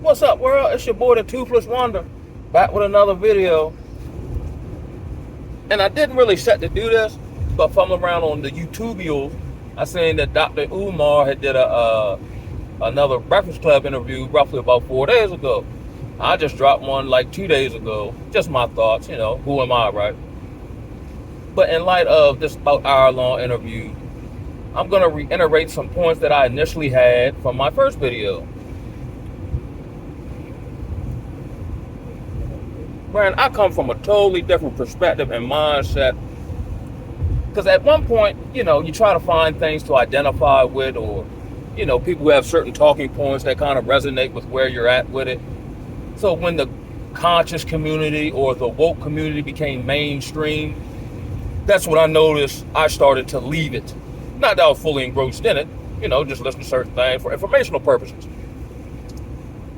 What's up, world? It's your boy, the Toothless Wonder, back with another video. And I didn't really set to do this, but fumbling around on the YouTubials, I seen that Dr. Umar had did another Breakfast Club interview roughly about 4 days ago. I just dropped one like 2 days ago. Just my thoughts, who am I, right? But in light of this about hour-long interview, I'm going to reiterate some points that I initially had from my first video. Brian, I come from a totally different perspective and mindset. Because at one point, you try to find things to identify with, or, people who have certain talking points that kind of resonate with where you're at with it. So when the conscious community or the woke community became mainstream, that's when I noticed I started to leave it. Not that I was fully engrossed in it, just listen to certain things for informational purposes.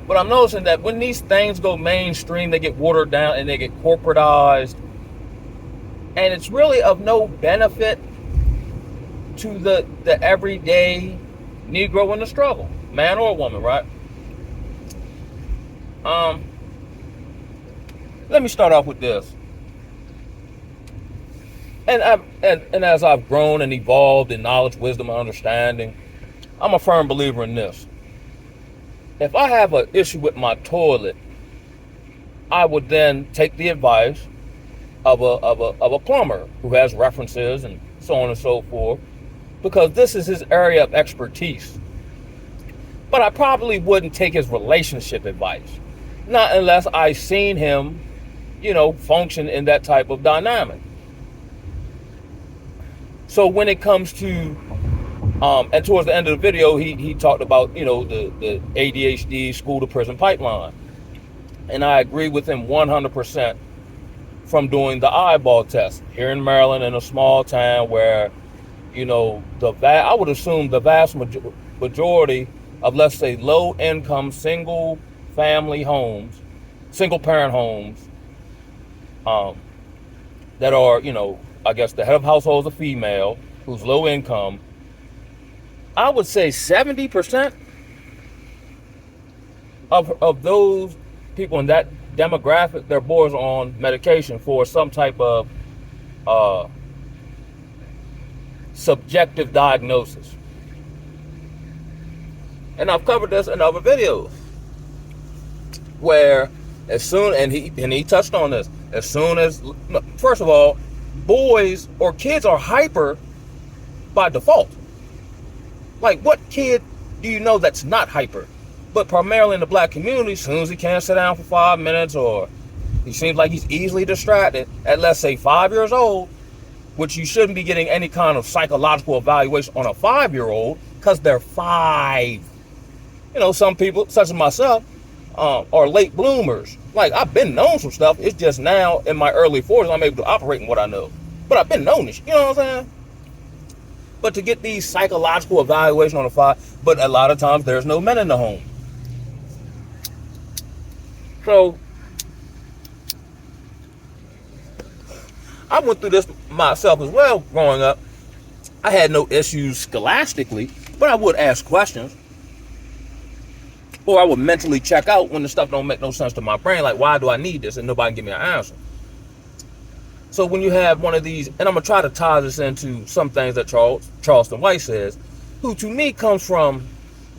But I'm noticing that when these things go mainstream, they get watered down and they get corporatized. And it's really of no benefit to the everyday Negro in the struggle, man or woman, right? Let me start off with this. And as I've grown and evolved in knowledge, wisdom, and understanding, I'm a firm believer in this. If I have an issue with my toilet, I would then take the advice of a plumber who has references and so on and so forth, because this is his area of expertise. But I probably wouldn't take his relationship advice, not unless I seen him, function in that type of dynamic. So when it comes to and towards the end of the video, he talked about, the ADHD school to prison pipeline. And I agree with him 100% from doing the eyeball test here in Maryland, in a small town where, I would assume the vast majority of, let's say, low income, single parent homes, that are, I guess the head of household is a female who's low income. I would say 70% of those people in that demographic, their boys are on medication for some type of subjective diagnosis. And I've covered this in other videos, where and he touched on this, first of all, boys or kids are hyper by default. Like, what kid do you know that's not hyper? But primarily in the black community, as soon as he can't sit down for 5 minutes, or he seems like he's easily distracted at, let's say, 5 years old, which you shouldn't be getting any kind of psychological evaluation on a 5-year-old, because they're 5. Some people, such as myself, are late bloomers. Like, I've been known some stuff. It's just now, in my early 40s, I'm able to operate in what I know. But I've been known this, you know what I'm saying? But to get these psychological evaluation on a 5, but a lot of times there's no men in the home. So I went through this myself as well growing up. I had no issues scholastically, but I would ask questions. Or I would mentally check out when the stuff don't make no sense to my brain. Like, why do I need this? And nobody can give me an answer. So when you have one of these, and I'm going to try to tie this into some things that Charleston White says, who to me comes from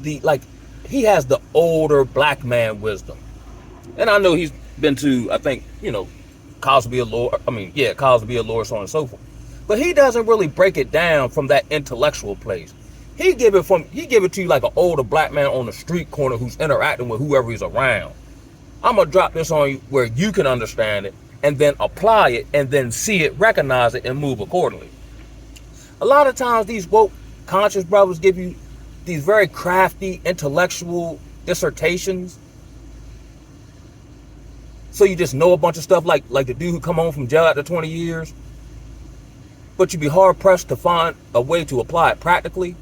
he has the older black man wisdom. And I know he's been to, I think, Cosby a lawyer, Cosby a lawyer, so on and so forth. But he doesn't really break it down from that intellectual place. He give it to you like an older black man on the street corner who's interacting with whoever he's around. I'm going to drop this on you where you can understand it, and then apply it, and then see it, recognize it, and move accordingly. A lot of times these woke conscious brothers give you these very crafty intellectual dissertations, so you just know a bunch of stuff, like the dude who come home from jail after 20 years, but you'd be hard pressed to find a way to apply it practically,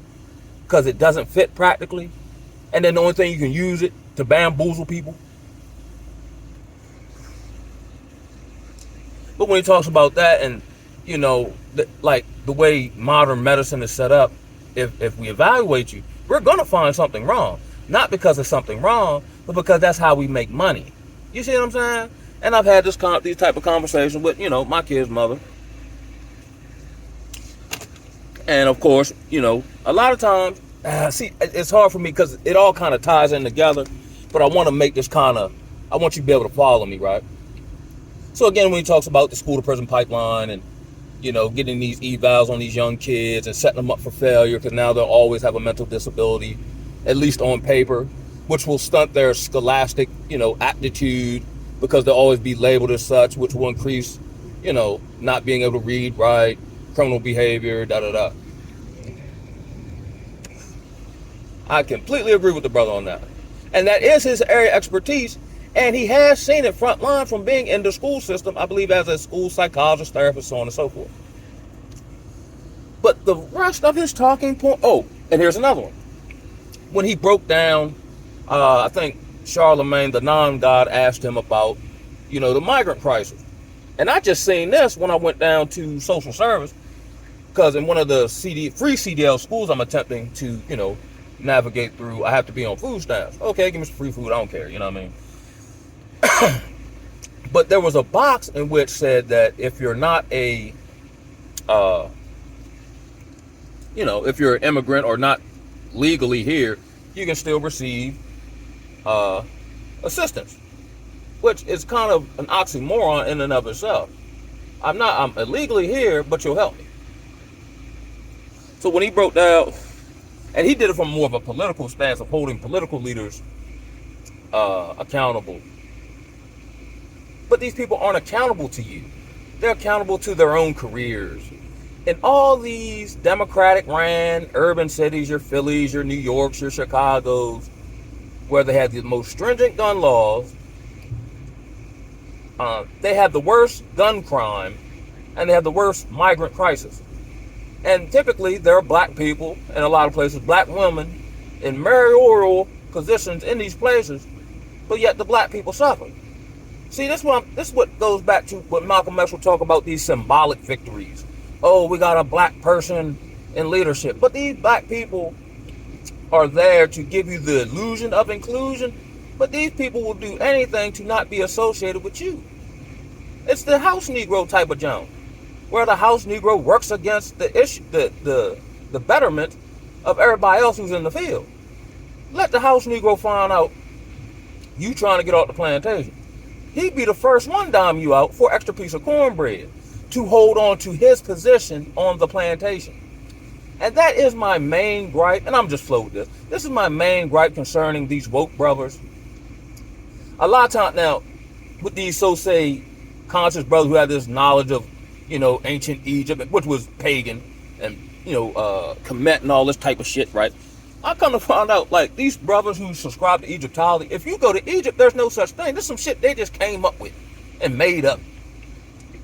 because it doesn't fit practically, and then the only thing you can use it to bamboozle people. But when he talks about that, and the way modern medicine is set up, if we evaluate you, we're gonna find something wrong. Not because there's something wrong, but because that's how we make money. You see what I'm saying? And I've had these type of conversations with, my kid's mother. And of course, a lot of times, see, it's hard for me because it all kind of ties in together. But I want to make this I want you to be able to follow me, right? So again, when he talks about the school to prison pipeline and, getting these evals on these young kids and setting them up for failure because now they'll always have a mental disability, at least on paper, which will stunt their scholastic, aptitude because they'll always be labeled as such, which will increase, not being able to read, write, criminal behavior, da-da-da. I completely agree with the brother on that. And that is his area of expertise. And he has seen it front line from being in the school system, I believe, as a school psychologist, therapist, so on and so forth. But the rest of his talking point, and here's another one. When he broke down, I think Charlemagne, the non-God, asked him about, the migrant crisis. And I just seen this when I went down to social service, because in one of the free CDL schools I'm attempting to, navigate through, I have to be on food stamps. Okay, give me some free food, I don't care, you know what I mean? But there was a box in which said that if you're not if you're an immigrant or not legally here, you can still receive assistance, which is kind of an oxymoron in and of itself. I'm illegally here, but you'll help me. So when he broke down, and he did it from more of a political stance of holding political leaders accountable. But these people aren't accountable to you. They're accountable to their own careers. In all these Democratic-ran urban cities, your Phillies, your New Yorks, your Chicagos, where they have the most stringent gun laws, they have the worst gun crime, and they have the worst migrant crisis. And typically, there are black people in a lot of places, black women in mayoral positions in these places, but yet the black people suffer. See, this is what goes back to what Malcolm X will talk about, these symbolic victories. Oh, we got a black person in leadership. But these black people are there to give you the illusion of inclusion, but these people will do anything to not be associated with you. It's the house Negro type of junk, where the house Negro works against the issue, the betterment of everybody else who's in the field. Let the house Negro find out you trying to get off the plantation. He'd be the first one dime you out for an extra piece of cornbread to hold on to his position on the plantation. And that is my main gripe, and I'm just floating this. This is my main gripe concerning these woke brothers. A lot of times now, with these so-say conscious brothers who have this knowledge of, ancient Egypt, which was pagan, and, Kemet and all this type of shit, right? I come to find out, like, these brothers who subscribe to Egyptology, if you go to Egypt, there's no such thing. There's some shit they just came up with and made up.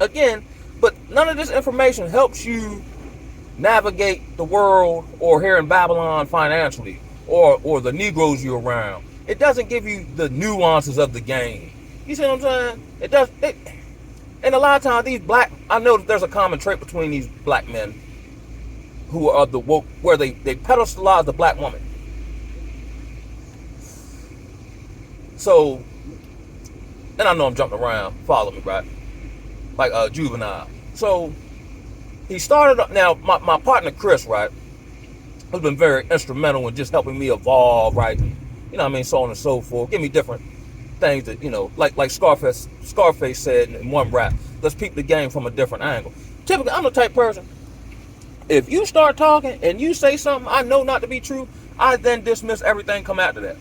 Again, but none of this information helps you navigate the world or here in Babylon financially or the Negroes you're around. It doesn't give you the nuances of the game. You see what I'm saying? It does. And a lot of times I know that there's a common trait between these black men who are the woke, where they pedestalize the black woman. So, and I know I'm jumping around, follow me, right? Like Juvenile. So, he started, now my partner Chris, right, has been very instrumental in just helping me evolve, right? So on and so forth. Give me different things that, like Scarface said in one rap, let's peep the game from a different angle. Typically, I'm the type person, if you start talking and you say something I know not to be true, I then dismiss everything come after that.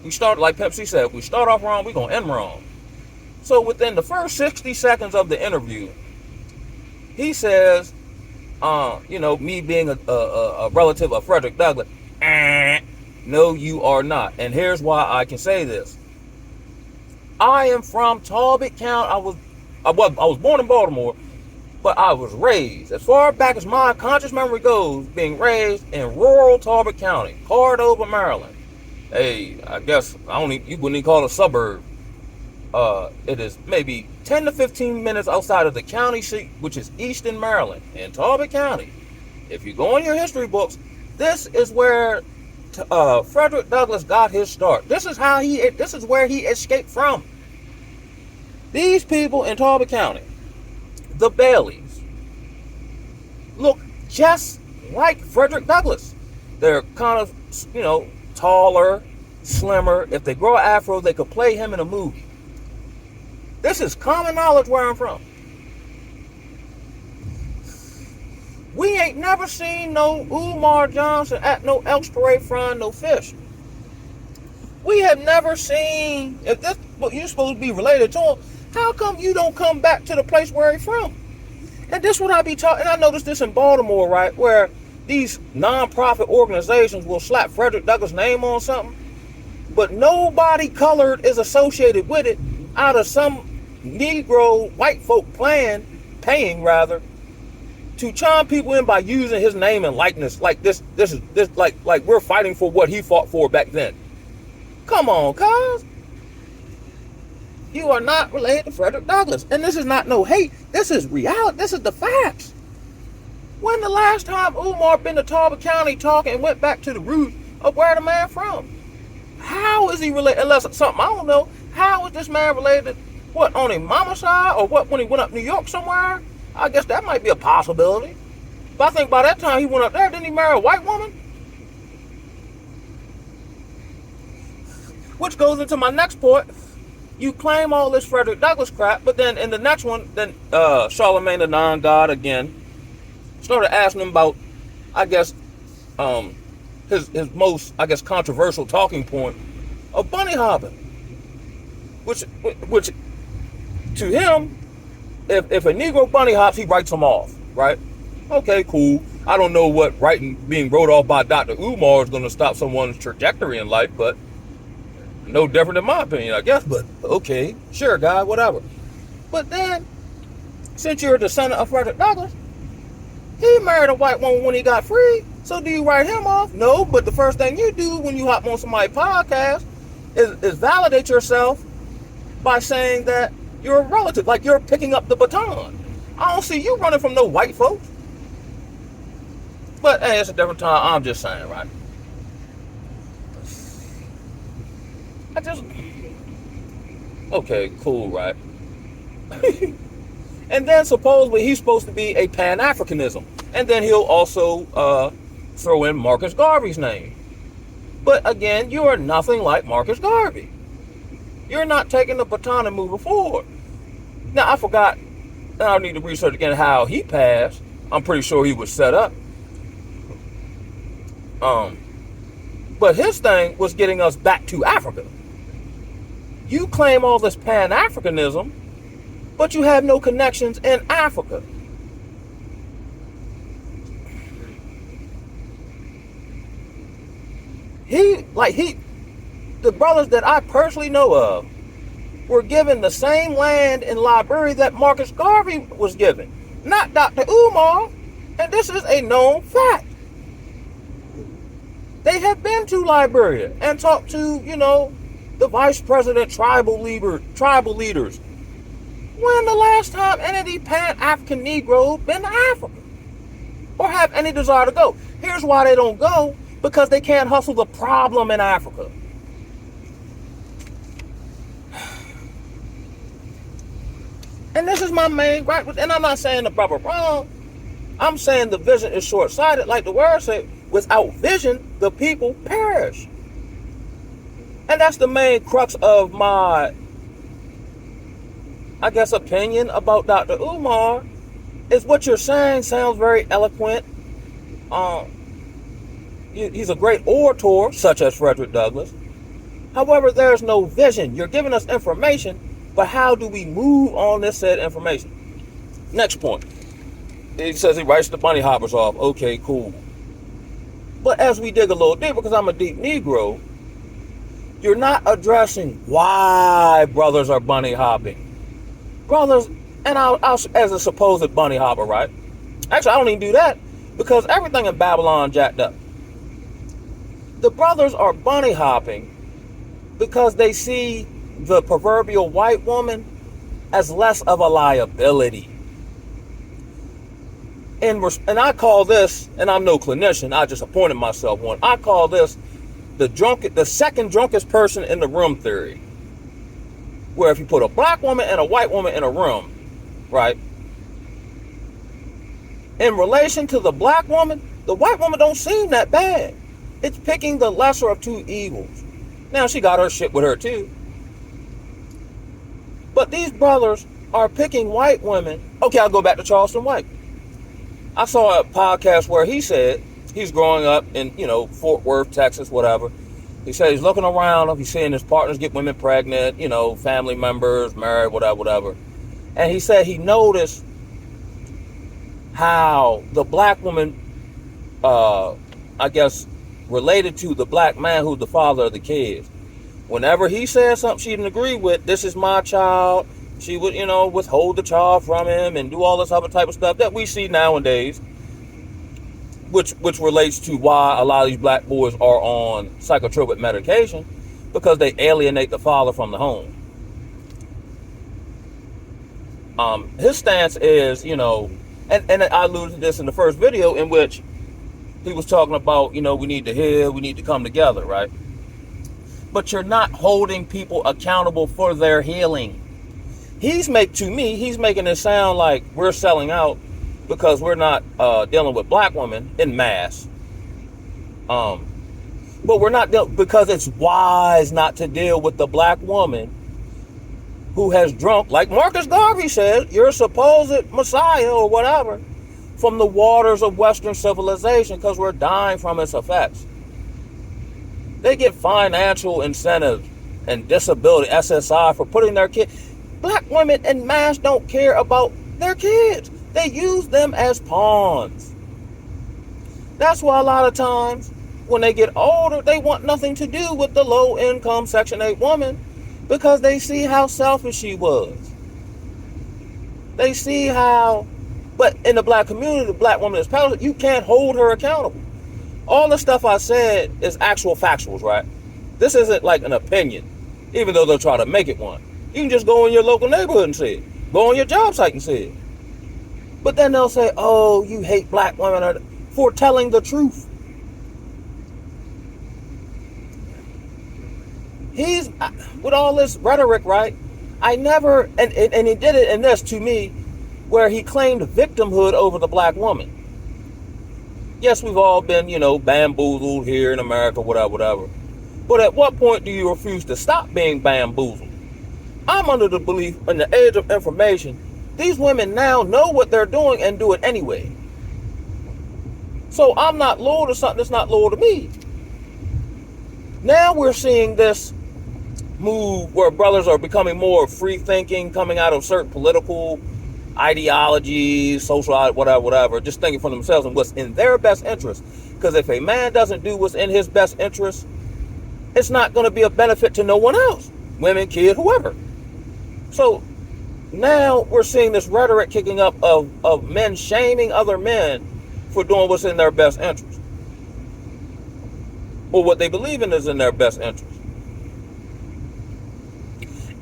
We start, like Pepsi said, if we start off wrong, we're going to end wrong. So within the first 60 seconds of the interview, he says, me being a relative of Frederick Douglass, no, you are not. And here's why I can say this. I am from Talbot County. I was born in Baltimore, but I was raised, as far back as my conscious memory goes, being raised in rural Talbot County, Cordova, Maryland. Hey, I guess you wouldn't even call it a suburb. It is maybe 10 to 15 minutes outside of the county seat, which is Easton, Maryland, in Talbot County. If you go in your history books, this is where Frederick Douglass got his start. This is where he escaped from. These people in Talbot County, the Baileys, look just like Frederick Douglass. They're kind of, taller, slimmer. If they grow an afro, they could play him in a movie. This is common knowledge where I'm from. We ain't never seen no Umar Johnson at no Elks Parade frying no fish. We have never seen, if this what you're supposed to be related to him, how come you don't come back to the place where he's from? And this what I be talking, and I noticed this in Baltimore, right, where these non-profit organizations will slap Frederick Douglass' name on something, but nobody colored is associated with it out of some Negro white folk paying to chime people in by using his name and likeness like this like we're fighting for what he fought for back then. Come on, cuz. You are not related to Frederick Douglass. And this is not no hate. This is reality. This is the facts. When the last time Umar been to Talbot County talking and went back to the roots of where the man from? How is he related? Unless it's something I don't know. How is this man related? What, on his mama's side? Or what, when he went up New York somewhere? I guess that might be a possibility. But I think by that time he went up there, didn't he marry a white woman? Which goes into my next point. You claim all this Frederick Douglass crap, but then in the next one, then Charlemagne the non-God again started asking him about, I guess, his most, I guess, controversial talking point of bunny hopping. Which to him, if a Negro bunny hops, he writes them off, right? Okay, cool. I don't know what being wrote off by Dr. Umar is going to stop someone's trajectory in life, but no different in my opinion, I guess. But okay, sure, guy, whatever. But then, since you're a descendant of Frederick Douglass, he married a white woman when he got free. So do you write him off? No, but the first thing you do when you hop on somebody's podcast is validate yourself by saying that you're a relative, like you're picking up the baton. I don't see you running from no white folks. But hey, it's a different time. I'm just saying, right? Okay, cool, right? And then supposedly he's supposed to be a Pan-Africanism. And then he'll also throw in Marcus Garvey's name. But again, you are nothing like Marcus Garvey. You're not taking the baton and moving forward. Now, I forgot, and I need to research again how he passed. I'm pretty sure he was set up. But his thing was getting us back to Africa. You claim all this Pan-Africanism, but you have no connections in Africa. The brothers that I personally know of were given the same land in Liberia that Marcus Garvey was given, not Dr. Umar, and this is a known fact. They have been to Liberia and talked to, the vice president, tribal leaders. When the last time any of these Pan-African Negroes been to Africa? Or have any desire to go? Here's why they don't go. Because they can't hustle the problem in Africa. And this is my main gripe. And I'm not saying the brother wrong. I'm saying the vision is short-sighted. Like the word said, without vision, the people perish. And that's the main crux of my, I guess, opinion about Dr. Umar. Is what you're saying sounds very eloquent. He's a great orator, such as Frederick Douglass. However, there's no vision. You're giving us information, but how do we move on this said information? Next point. He says he writes the bunny hoppers off. Okay, cool. But as we dig a little deeper, because I'm a deep Negro, you're not addressing why brothers are bunny hopping. Brothers, and I'll as a supposed bunny hopper, right? Actually, I don't even do that because everything in Babylon jacked up. The brothers are bunny hopping because they see the proverbial white woman as less of a liability. And I call this, and I'm no clinician, I just appointed myself one, I call this the second drunkest person in the room theory, where if you put a black woman and a white woman in a room, right, in relation to the black woman, the white woman don't seem that bad. It's picking the lesser of two evils. Now, she got her shit with her too. But these brothers are picking white women. Okay, I'll go back to Charleston White. I saw a podcast where he said he's growing up in, Fort Worth, Texas, whatever. He said he's looking around, he's seeing his partners get women pregnant, family members, married, whatever. And he said he noticed how the black woman, related to the black man who's the father of the kids. Whenever he said something she didn't agree with, this is my child, she would, withhold the child from him and do all this other type of stuff that we see nowadays, which relates to why a lot of these black boys are on psychotropic medication, because they alienate the father from the home. His stance is, and I alluded to this in the first video, in which he was talking about, we need to heal, we need to come together, right? But you're not holding people accountable for their healing. He's making it sound like we're selling out because we're not dealing with black women in mass. But we're not because it's wise not to deal with the black woman who has drunk, like Marcus Garvey said, your supposed messiah or whatever, from the waters of Western civilization, because we're dying from its effects. They get financial incentives and disability, SSI, for putting their kids. Black women en masse don't care about their kids. They use them as pawns. That's why a lot of times when they get older, they want nothing to do with the low-income Section 8 woman, because they see how selfish she was. They see how, but in the black community, the black woman is powerless. You can't hold her accountable. All the stuff I said is actual factuals, right? This isn't like an opinion, even though they'll try to make it one. You can just go in your local neighborhood and say it. Go on your job site and say it. But then they'll say, oh, you hate black women for telling the truth. He's, with all this rhetoric, right? I never, and he did it in this to me, where he claimed victimhood over the black woman. Yes, we've all been, bamboozled here in America, whatever. But at what point do you refuse to stop being bamboozled? I'm under the belief, in the age of information, these women now know what they're doing and do it anyway. So I'm not loyal to something that's not loyal to me. Now we're seeing this move where brothers are becoming more free thinking, coming out of certain political ideologies, social, whatever, just thinking for themselves and what's in their best interest. Because if a man doesn't do what's in his best interest, it's not going to be a benefit to no one else. Women, kid, whoever. So now we're seeing this rhetoric kicking up of men shaming other men for doing what's in their best interest, or what they believe in is in their best interest.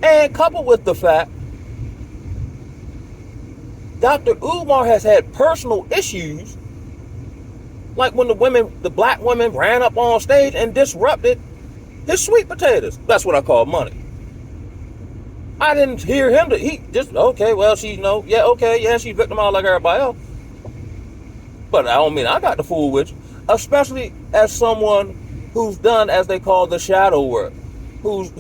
And coupled with the fact Dr. Umar has had personal issues, like when the black women ran up on stage and disrupted his sweet potatoes. That's what I call money. I didn't hear him he just, okay, well, she's she's victimized like everybody else. But I don't mean I got the fool with you, especially as someone who's done, as they call, the shadow work, who's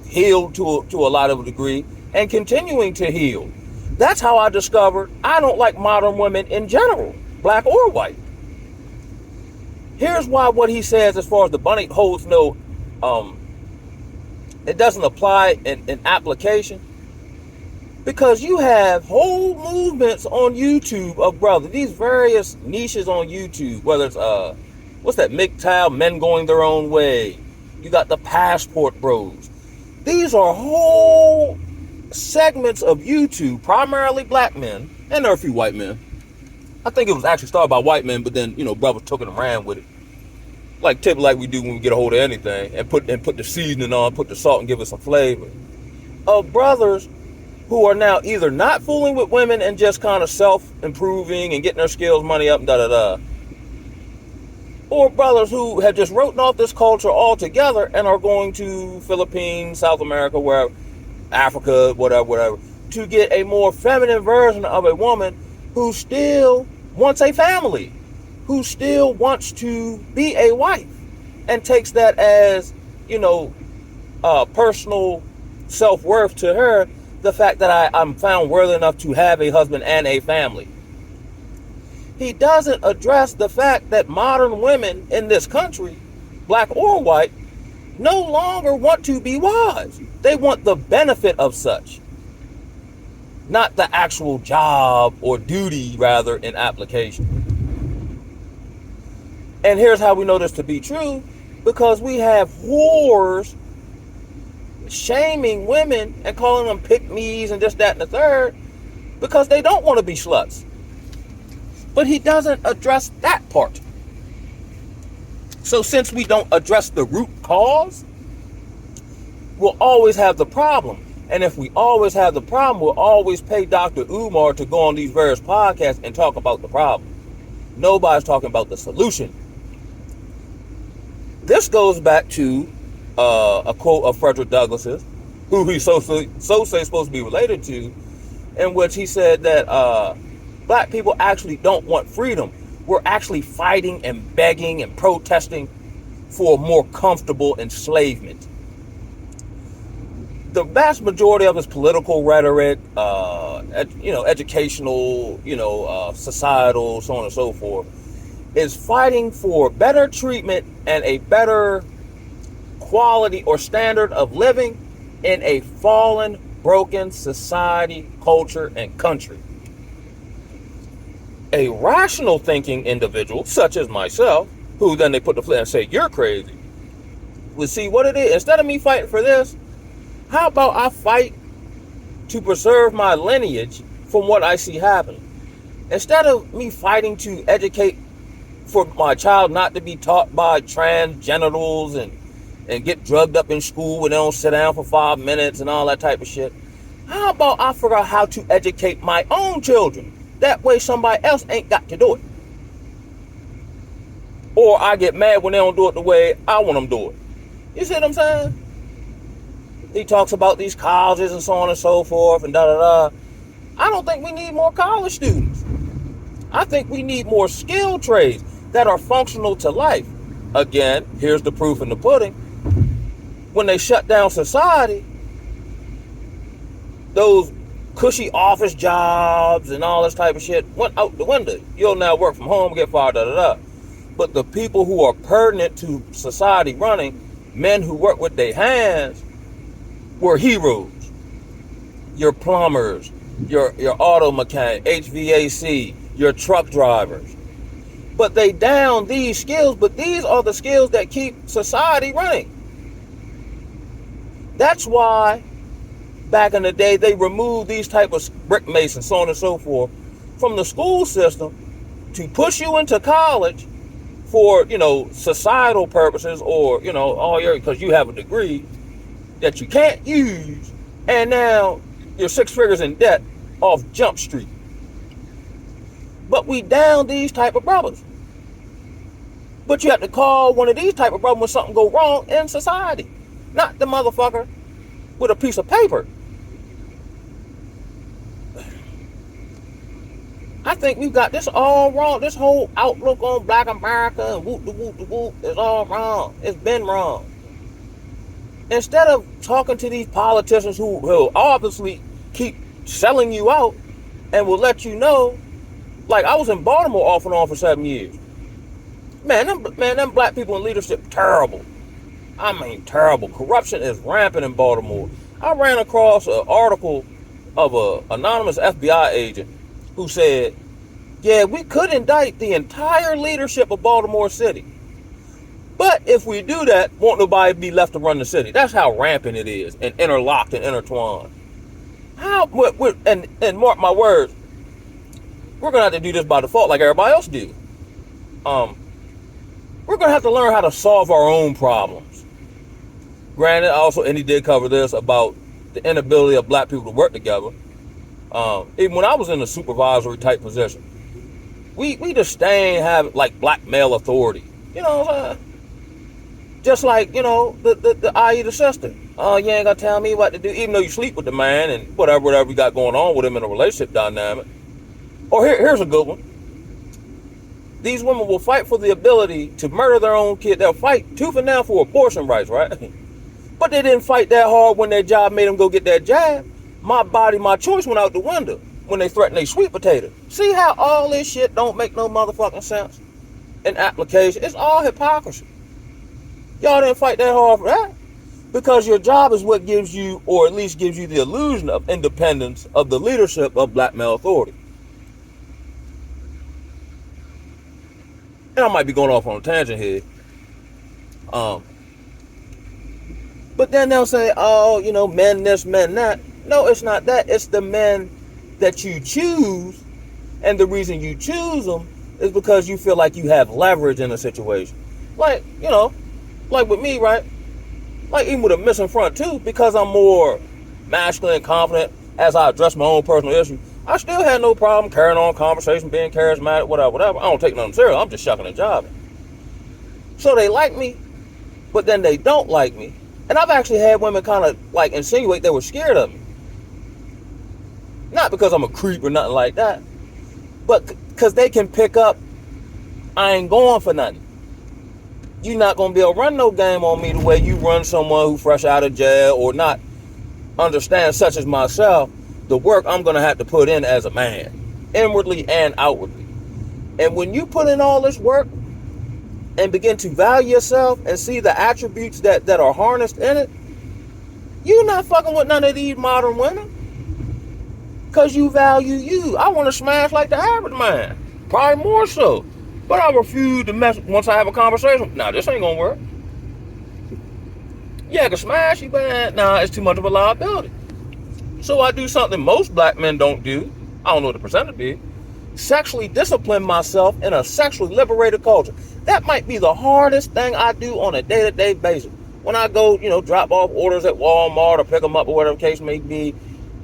healed to a lot of a degree and continuing to heal. That's how I discovered I don't like modern women in general, black or white. Here's why what he says as far as the bunny holds no, it doesn't apply in application. Because you have whole movements on YouTube of brothers, these various niches on YouTube, whether it's, what's that, MGTOW, men going their own way. You got the passport bros. These are whole segments of YouTube, primarily black men, and there are a few white men. I think it was actually started by white men, but then, brothers took it and ran with it. Typically like we do when we get a hold of anything, and put the seasoning on, put the salt and give it some flavor. Of brothers who are now either not fooling with women and just kind of self-improving and getting their skills, money up, and da-da-da. or brothers who have just written off this culture altogether and are going to Philippines, South America, wherever, Africa, whatever, to get a more feminine version of a woman who still wants a family, who still wants to be a wife, and takes that as, personal self-worth to her, the fact that I'm found worthy enough to have a husband and a family. He doesn't address the fact that modern women in this country, black or white, no longer want to be wives. They want the benefit of such, not the actual job or duty, rather, in application. And here's how we know this to be true, because we have whores shaming women and calling them pick-me's and this, that, and the third, because they don't want to be sluts. But he doesn't address that part. So since we don't address the root cause, we'll always have the problem. And if we always have the problem, we'll always pay Dr. Umar to go on these various podcasts and talk about the problem. Nobody's talking about the solution. This goes back to a quote of Frederick Douglass's, who he's so say supposed to be related to, in which he said that black people actually don't want freedom. We're actually fighting and begging and protesting for a more comfortable enslavement. The vast majority of his political rhetoric, educational, societal, so on and so forth, is fighting for better treatment and a better quality or standard of living in a fallen, broken society, culture, and country. A rational thinking individual, such as myself, who then they put the flip and say, you're crazy, would see what it is. Instead of me fighting for this, how about I fight to preserve my lineage from what I see happening? Instead of me fighting to educate for my child not to be taught by trans genitals and get drugged up in school when they don't sit down for 5 minutes and all that type of shit, how about I figure out how to educate my own children? That way somebody else ain't got to do it. Or I get mad when they don't do it the way I want them to do it. You see what I'm saying? He talks about these colleges and so on and so forth and da-da-da. I don't think we need more college students. I think we need more skilled trades that are functional to life. Again, here's the proof in the pudding. When they shut down society, those cushy office jobs and all this type of shit went out the window. You'll now work from home, get fired, da-da-da. But the people who are pertinent to society running, men who work with their hands, were heroes. Your plumbers, your auto mechanic, HVAC, your truck drivers. But they down these skills, but these are the skills that keep society running. That's why back in the day they removed these type of brick masons, so on and so forth, from the school system to push you into college for, societal purposes, or, because you have a degree that you can't use, and now you're 6 figures in debt off Jump Street. But we down these type of brothers. But you have to call one of these type of brothers when something go wrong in society, not the motherfucker with a piece of paper. I think we've got this all wrong. This whole outlook on black America and whoop is all wrong. It's been wrong. Instead of talking to these politicians who obviously keep selling you out and will let you know, like I was in Baltimore off and on for 7 years. Man, them black people in leadership, terrible. I mean, terrible. Corruption is rampant in Baltimore. I ran across an article of an anonymous FBI agent who said, yeah, we could indict the entire leadership of Baltimore City. But if we do that, won't nobody be left to run the city. That's how rampant it is, and interlocked and intertwined. And mark my words, we're going to have to do this by default like everybody else do. We're going to have to learn how to solve our own problems. Granted, and he did cover this about the inability of black people to work together. Even when I was in a supervisory type position, we disdain having like black male authority. You know what I'm saying? Just like, the I.E. the sister. Oh, you ain't gonna tell me what to do, even though you sleep with the man and whatever you got going on with him in a relationship dynamic. Or here's a good one. These women will fight for the ability to murder their own kid. They'll fight tooth and nail for abortion rights, right? But they didn't fight that hard when their job made them go get that jab. My body, my choice went out the window when they threatened a sweet potato. See how all this shit don't make no motherfucking sense in application? It's all hypocrisy. Y'all didn't fight that hard for that. Because your job is what gives you, or at least gives you the illusion of independence of the leadership of black male authority. And I might be going off on a tangent here. But then they'll say, oh, men this, men that. No, it's not that. It's the men that you choose. And the reason you choose them is because you feel like you have leverage in a situation. Like, like with me, right? Like even with a missing front tooth, because I'm more masculine and confident as I address my own personal issues, I still had no problem carrying on conversation, being charismatic, whatever. I don't take nothing serious. I'm just shucking and jiving. So they like me, but then they don't like me. And I've actually had women kind of like insinuate they were scared of me. Not because I'm a creep or nothing like that, but because they can pick up, I ain't going for nothing. You're not going to be able to run no game on me the way you run someone who fresh out of jail or not understand, such as myself, the work I'm going to have to put in as a man, inwardly and outwardly. And when you put in all this work and begin to value yourself and see the attributes that are harnessed in it, you're not fucking with none of these modern women. Because you value you. I want to smash like the average man. Probably more so. But I refuse to mess once I have a conversation. Nah, this ain't gonna work. Yeah, I can smash you, but nah, it's too much of a liability. So I do something most black men don't do. I don't know what the percentage be. Sexually discipline myself in a sexually liberated culture. That might be the hardest thing I do on a day-to-day basis. When I go, drop off orders at Walmart or pick them up or whatever the case may be,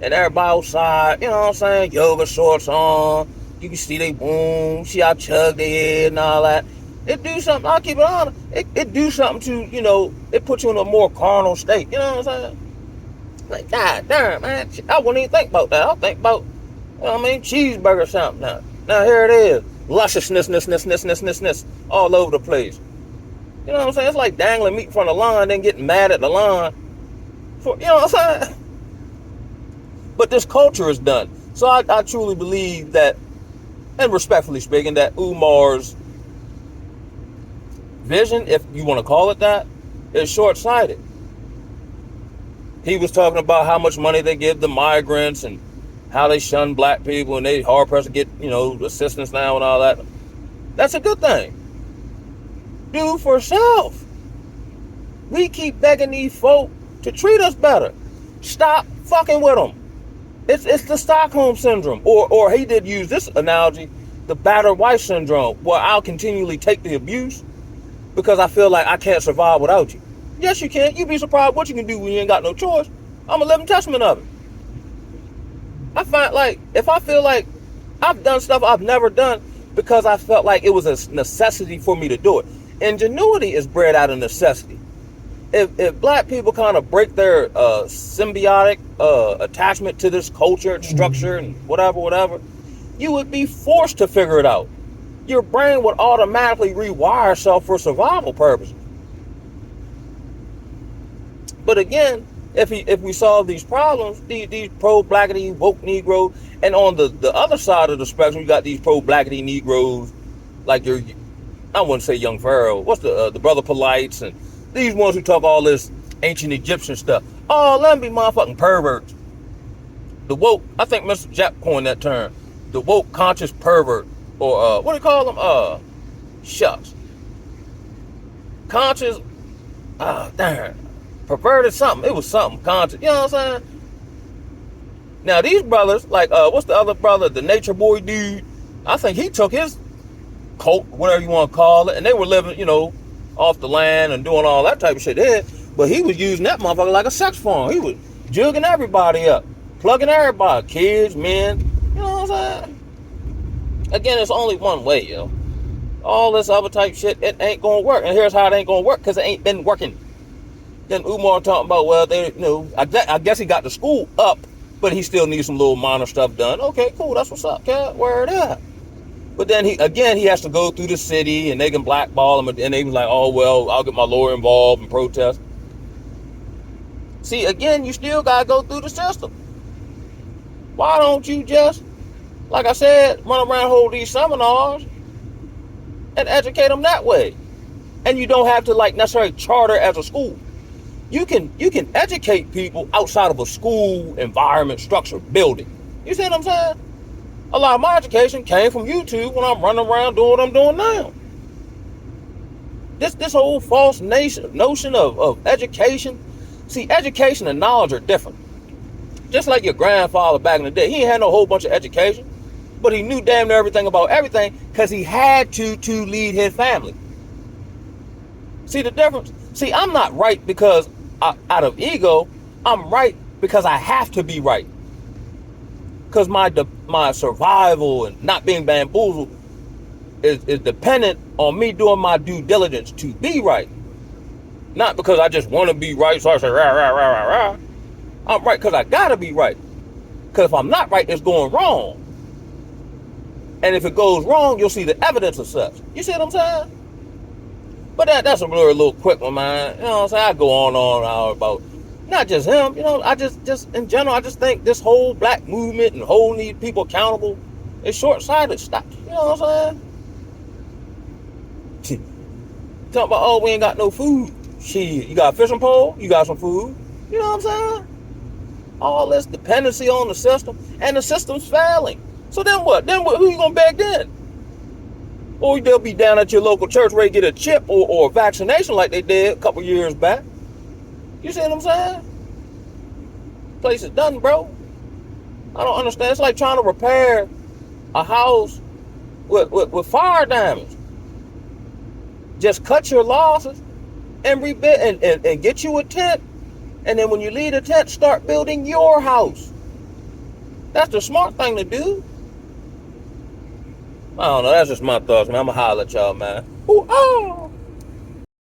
and everybody outside, yoga shorts on. You can see they boom, see how chug they head and all that. It do something, I'll keep it honest. It do something to, it puts you in a more carnal state. You know what I'm saying? Like, god damn, man. I wouldn't even think about that. I'll think about, cheeseburger or something now. Now here it is. Lusciousness, all over the place. You know what I'm saying? It's like dangling meat in front of the lawn, then getting mad at the lawn. You know what I'm saying? But this culture is done. So I truly believe that, and respectfully speaking, that Umar's vision, if you want to call it that, is short-sighted. He was talking about how much money they give the migrants and how they shun black people and they hard-pressed to get, assistance now and all that. That's a good thing. Do for self. We keep begging these folk to treat us better. Stop fucking with them. It's the Stockholm syndrome, or he did use this analogy, the battered wife syndrome, where I'll continually take the abuse because I feel like I can't survive without you. Yes, you can. You'd be surprised what you can do when you ain't got no choice. I'm a living testament of it. I find like, if I feel like I've done stuff I've never done because I felt like it was a necessity for me to do it. Ingenuity is bred out of necessity. If black people kind of break their symbiotic attachment to this culture and structure and whatever, you would be forced to figure it out. Your brain would automatically rewire itself for survival purposes. But again, if we solve these problems, these pro-blackity, woke Negroes, and on the other side of the spectrum, you got these pro-blackity Negroes, like I wouldn't say Young Pharaoh, what's the Brother Polites, and these ones who talk all this ancient Egyptian stuff. Oh, let them be motherfucking perverts. The woke, I think Mr. Jack coined that term. The woke conscious pervert. Or, what do you call them? Shucks. Conscious, damn. Perverted something. It was something. Conscious. You know what I'm saying? Now, these brothers, like, what's the other brother? The nature boy dude. I think he took his cult, whatever you want to call it, and they were living, off the land and doing all that type of shit there. But he was using that motherfucker like a sex farm. He was jugging everybody up, plugging everybody, kids, men. You know what I'm saying? Again, it's only one way, all this other type shit, it ain't gonna work. And here's how it ain't gonna work, because it ain't been working. Then Umar talking about, well, I guess he got the school up, but he still needs some little minor stuff done. Okay, cool, that's what's up, cat. Where it at? But then he has to go through the city, and they can blackball him, and they was like, oh, well, I'll get my lawyer involved and protest. See, again, you still gotta go through the system. Why don't you just, like I said, run around, hold these seminars and educate them that way? And you don't have to necessarily charter as a school. You can educate people outside of a school environment, structure, building. You see what I'm saying? A lot of my education came from YouTube when I'm running around doing what I'm doing now. This whole false notion of education. See, education and knowledge are different. Just like your grandfather back in the day, he ain't had no whole bunch of education, but he knew damn near everything about everything because he had to lead his family. See the difference? See, I'm not right because out of ego. I'm right because I have to be right. Because my survival and not being bamboozled is dependent on me doing my due diligence to be right. Not because I just want to be right, so I say rah rah rah rah rah. I'm right because I gotta be right. Because if I'm not right, it's going wrong. And if it goes wrong, you'll see the evidence of such. You see what I'm saying? But that's a little quick one, man. You know what I'm saying? I go on about not just him. You know, I just in general, I just think this whole black movement and holding people accountable is short-sighted. Stop. You know what I'm saying? Talking about, oh, we ain't got no food. Shit, you got a fishing pole? You got some food? You know what I'm saying? All this dependency on the system, and the system's failing. So then what? Who you gonna beg then? Or they'll be down at your local church ready to get a chip or a vaccination like they did a couple years back. You see what I'm saying? Place is done, bro. I don't understand. It's like trying to repair a house with fire damage. Just cut your losses and rebuild and get you a tent. And then when you leave the tent, start building your house. That's the smart thing to do. I don't know. That's just my thoughts, man. I'm going to holler at y'all, man. Ooh, oh.